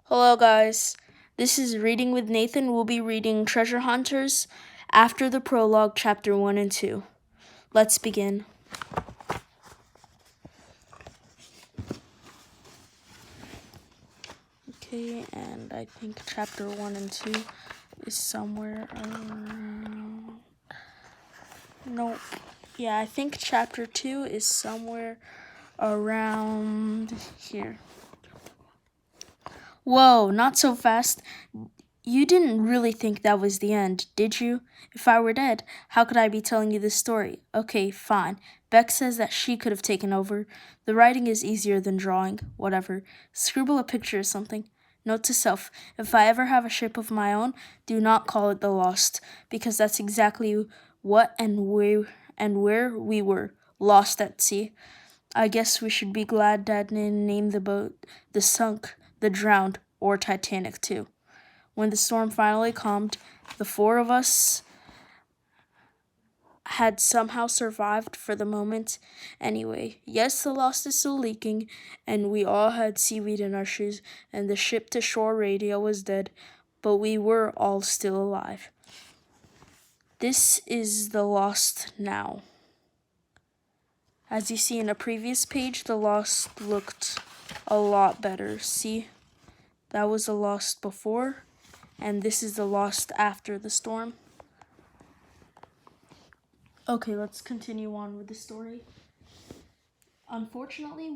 Hello, guys. This is Reading with Nathan. We'll be reading Treasure Hunters after the prologue, chapter 1 and 2. Let's begin. Okay, and I think chapter 1 and 2 is somewhere around. Nope. Yeah, I think chapter 2 is somewhere around here. Whoa, not so fast. You didn't really think that was the end, did you? If I were dead, how could I be telling you this story? Okay, fine. Beck says that she could have taken over. The writing is easier than drawing. Whatever. Scribble a picture or something. Note to self, if I ever have a ship of my own, do not call it the Lost, because that's exactly what and where we were, lost at sea. I guess we should be glad Dad didn't name the boat the Sunk, the Drowned, or Titanic too. When the storm finally calmed, the four of us had somehow survived for the moment. Anyway, yes, the Lost is still leaking, and we all had seaweed in our shoes, and the ship-to-shore radio was dead, but we were all still alive. This is the Lost now. As you see in a previous page, the Lost looked a lot better. See, that was the Lost before, and this is the Lost after the storm. Okay, let's continue on with the story. Unfortunately,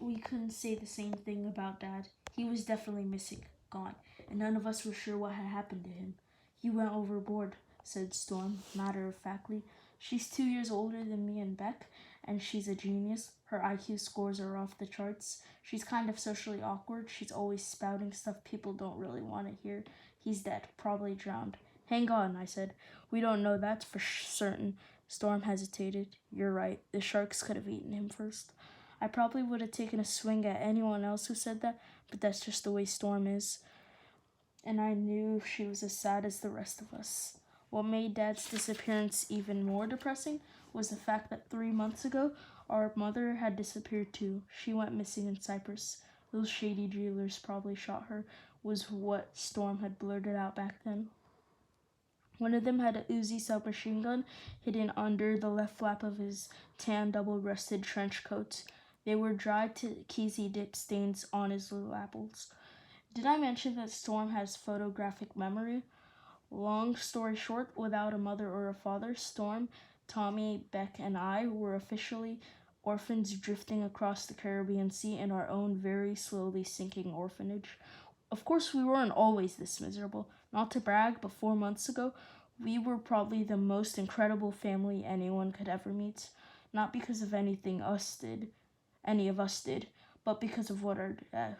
we couldn't say the same thing about Dad. He was definitely missing, gone, and none of us were sure what had happened to him. He went overboard, said Storm, matter-of-factly. She's 2 years older than me and Beck, and she's a genius. Her IQ scores are off the charts. She's kind of socially awkward. She's always spouting stuff people don't really want to hear. He's dead, probably drowned. Hang on, I said. We don't know that for certain. Storm hesitated. You're right. The sharks could have eaten him first. I probably would have taken a swing at anyone else who said that, but that's just the way Storm is. And I knew she was as sad as the rest of us. What made Dad's disappearance even more depressing was the fact that 3 months ago, our mother had disappeared too. She went missing in Cyprus. Those shady dealers probably shot her, was what Storm had blurted out back then. One of them had a Uzi submachine gun hidden under the left flap of his tan double-breasted trench coat. They were dry Keezy dip stains on his little apples. Did I mention that Storm has photographic memory? Long story short, without a mother or a father, Storm, Tommy, Beck, and I were officially orphans drifting across the Caribbean Sea in our own very slowly sinking orphanage. Of course, we weren't always this miserable. Not to brag, but 4 months ago, we were probably the most incredible family anyone could ever meet. Not because of anything any of us did, but because of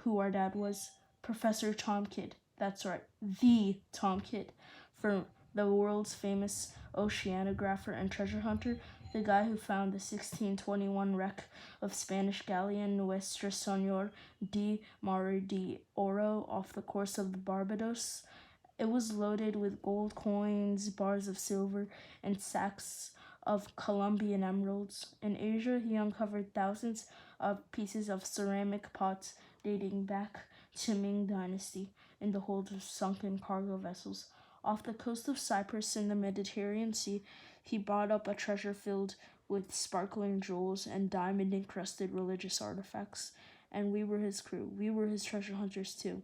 who our dad was. Professor Tom Kidd. That's right, the Tom Kidd, for the world's famous oceanographer and treasure hunter, the guy who found the 1621 wreck of Spanish galleon Nuestra Señora de Mar de Oro off the coast of the Barbados. It was loaded with gold coins, bars of silver, and sacks of Colombian emeralds. In Asia, he uncovered thousands of pieces of ceramic pots dating back to Ming Dynasty in the holds of sunken cargo vessels. Off the coast of Cyprus in the Mediterranean Sea, he brought up a treasure filled with sparkling jewels and diamond-encrusted religious artifacts. And we were his crew. We were his treasure hunters too.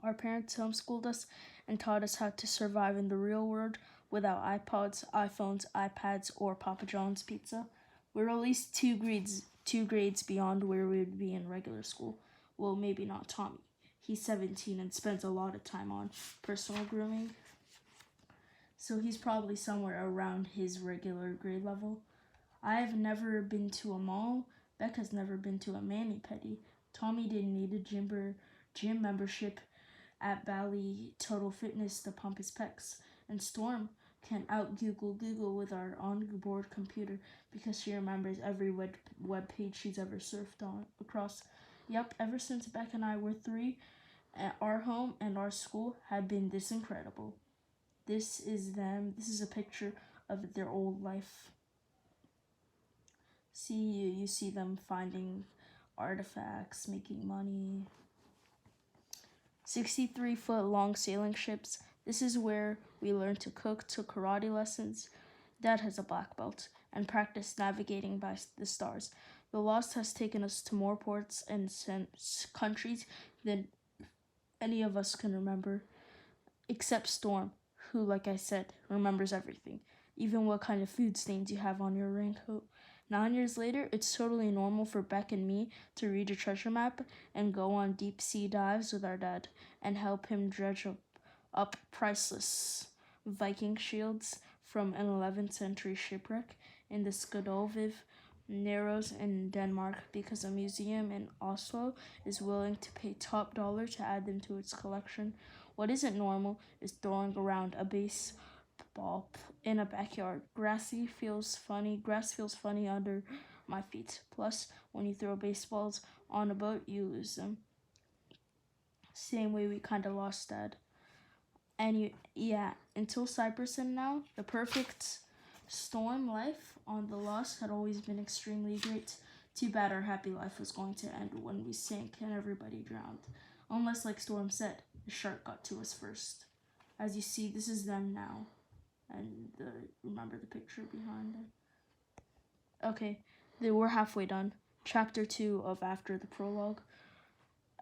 Our parents homeschooled us and taught us how to survive in the real world without iPods, iPhones, iPads, or Papa John's pizza. We're at least two grades beyond where we would be in regular school. Well, maybe not Tommy. He's 17 and spends a lot of time on personal grooming, so he's probably somewhere around his regular grade level. I've never been to a mall. Becca's never been to a mani-pedi. Tommy didn't need a gym membership at Bally Total Fitness to pump his pecs. And Storm can out-Google with our on-board computer because she remembers every web page she's ever surfed on across. Yep, ever since Beck and I were 3, our home and our school had been this incredible. This is them. This is a picture of their old life. You see them finding artifacts, making money. 63-foot long sailing ships. This is where we learn to cook, took karate lessons. Dad has a black belt and practiced navigating by the stars. The Lost has taken us to more ports and countries than any of us can remember, except Storm, who, like I said, remembers everything, even what kind of food stains you have on your raincoat. 9 years later, it's totally normal for Beck and me to read a treasure map and go on deep sea dives with our dad and help him dredge up priceless Viking shields from an 11th century shipwreck in the Skodolviv Narrows in Denmark because a museum in Oslo is willing to pay top dollar to add them to its collection. What isn't normal is throwing around a baseball in a backyard. Grass feels funny under my feet. Plus, when you throw baseballs on a boat, you lose them. Same way we kinda lost Dad. And until Cyprus and now, the perfect storm life on the Lost had always been extremely great. Too bad our happy life was going to end when we sank and everybody drowned. Unless, like Storm said, the shark got to us first. As you see, this is them now. And remember the picture behind it? Okay, we're halfway done. Chapter 2 of After the Prologue.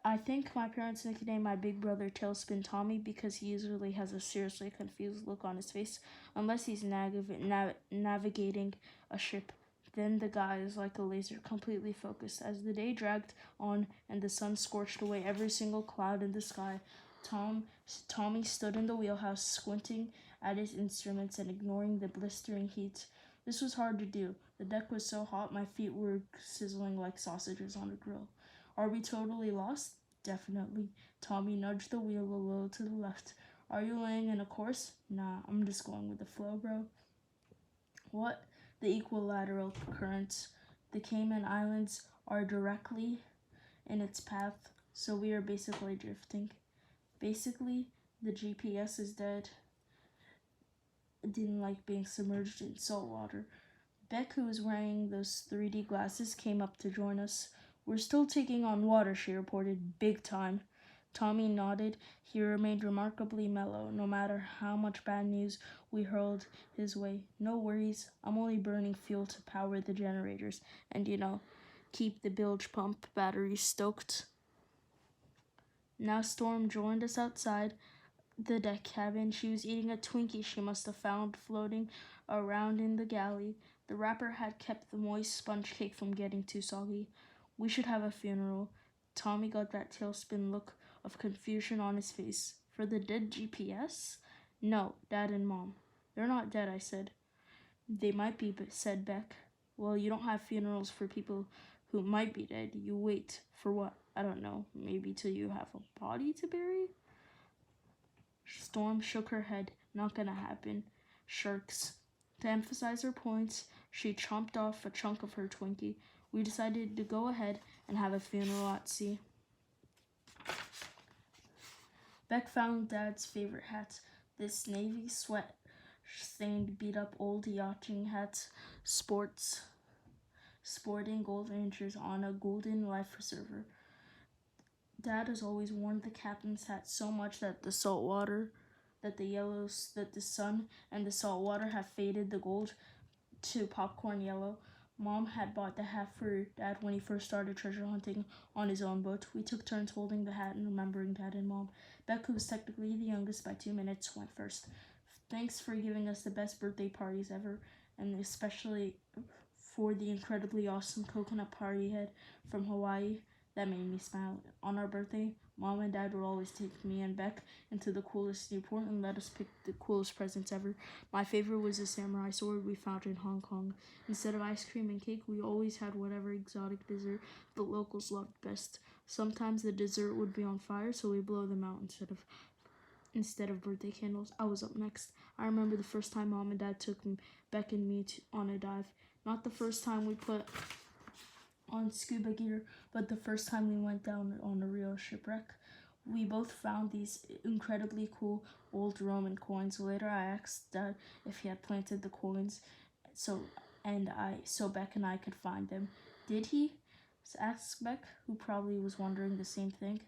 I think my parents nicknamed my big brother Tailspin Tommy because he usually has a seriously confused look on his face unless he's navigating a ship. Then the guy is like a laser, completely focused. As the day dragged on and the sun scorched away every single cloud in the sky, Tommy stood in the wheelhouse, squinting at his instruments and ignoring the blistering heat. This was hard to do. The deck was so hot my feet were sizzling like sausages on a grill. Are we totally lost? Definitely. Tommy nudged the wheel a little to the left. Are you laying in a course? Nah, I'm just going with the flow, bro. What? The equilateral currents. The Cayman Islands are directly in its path, so we are basically drifting. Basically, the GPS is dead. Didn't like being submerged in salt water. Beck, who was wearing those 3D glasses, came up to join us. We're still taking on water, she reported. Big time. Tommy nodded. He remained remarkably mellow, no matter how much bad news we hurled his way. No worries. I'm only burning fuel to power the generators and, keep the bilge pump batteries stoked. Now Storm joined us outside the deck cabin. She was eating a Twinkie she must have found floating around in the galley. The wrapper had kept the moist sponge cake from getting too soggy. We should have a funeral. Tommy got that tailspin look of confusion on his face. For the dead GPS? No, Dad and Mom. They're not dead, I said. They might be, said Beck. Well, you don't have funerals for people who might be dead. You wait. For what? I don't know. Maybe till you have a body to bury? Storm shook her head. Not gonna happen. Sharks. To emphasize her points, she chomped off a chunk of her Twinkie. We decided to go ahead and have a funeral at sea. Beck found Dad's favorite hat, this navy sweat-stained, beat-up old yachting hat, sporting gold rangers on a golden life preserver. Dad has always worn the captain's hat so much that the sun and the salt water have faded the gold to popcorn yellow. Mom had bought the hat for Dad when he first started treasure hunting on his own boat. We took turns holding the hat and remembering Dad and Mom. Beck, who was technically the youngest by 2 minutes, went first. Thanks for giving us the best birthday parties ever, and especially for the incredibly awesome coconut party head from Hawaii. That made me smile. On our birthday, Mom and Dad would always take me and Beck into the coolest Newport and let us pick the coolest presents ever. My favorite was a samurai sword we found in Hong Kong. Instead of ice cream and cake, we always had whatever exotic dessert the locals loved best. Sometimes the dessert would be on fire, so we blow them out instead of birthday candles. I was up next. I remember the first time Mom and Dad took Beck and me on a dive. Not the first time we put on scuba gear, but the first time we went down on a real shipwreck. We both found these incredibly cool old Roman coins. Later I asked Dad if he had planted the coins so Beck and I could find them. Did he? Asked Beck, who probably was wondering the same thing.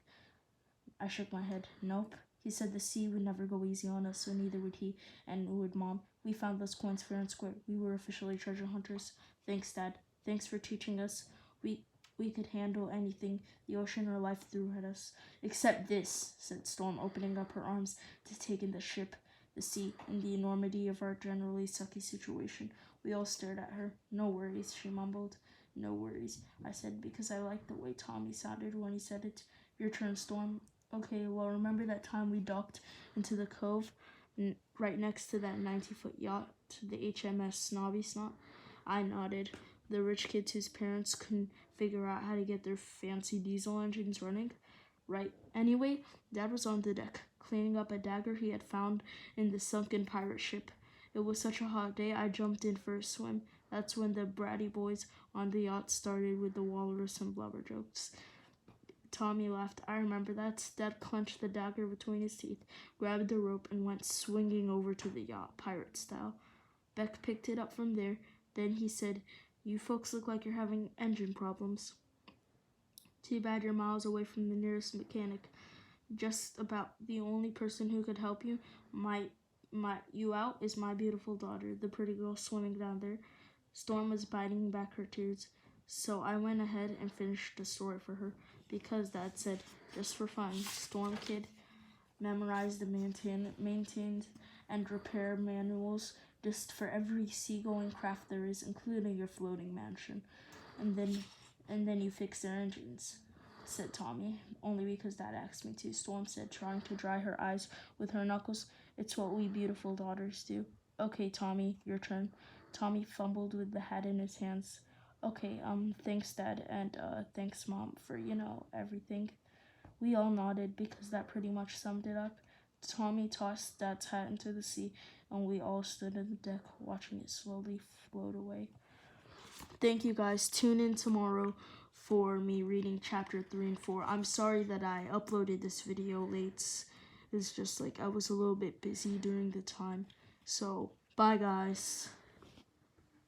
I shook my head. Nope. He said the sea would never go easy on us, so neither would he, and would Mom. We found those coins fair and square. We were officially treasure hunters. Thanks, Dad. Thanks for teaching us. We could handle anything the ocean or life threw at us. Except this, said Storm, opening up her arms to take in the ship, the sea, and the enormity of our generally sucky situation. We all stared at her. No worries, she mumbled. No worries, I said, because I liked the way Tommy sounded when he said it. Your turn, Storm. Okay, well, remember that time we docked into the cove right next to that 90-foot yacht, the HMS Snobby Snot? I nodded. The rich kids whose parents couldn't figure out how to get their fancy diesel engines running? Right. Anyway, Dad was on the deck, cleaning up a dagger he had found in the sunken pirate ship. It was such a hot day, I jumped in for a swim. That's when the bratty boys on the yacht started with the walrus and blubber jokes. Tommy laughed. I remember that. Dad clenched the dagger between his teeth, grabbed the rope, and went swinging over to the yacht, pirate style. Beck picked it up from there. Then he said, You folks look like you're having engine problems. Too bad you're miles away from the nearest mechanic. Just about the only person who could help you you out is my beautiful daughter, the pretty girl swimming down there. Storm was biting back her tears, so I went ahead and finished the story for her, because Dad said, just for fun, Storm Kid memorized the maintained and repair manuals just for every seagoing craft there is, including your floating mansion. And then you fix their engines, said Tommy, only because Dad asked me to, Storm said, trying to dry her eyes with her knuckles. It's what we beautiful daughters do. Okay, Tommy, your turn. Tommy fumbled with the hat in his hands. Okay, thanks, Dad, and thanks, Mom, for, everything. We all nodded because that pretty much summed it up. Tommy tossed Dad's hat into the sea, and we all stood on the deck watching it slowly float away. Thank you guys. Tune in tomorrow for me reading chapter 3 and 4. I'm sorry that I uploaded this video late. It's just like I was a little bit busy during the time. So, bye guys.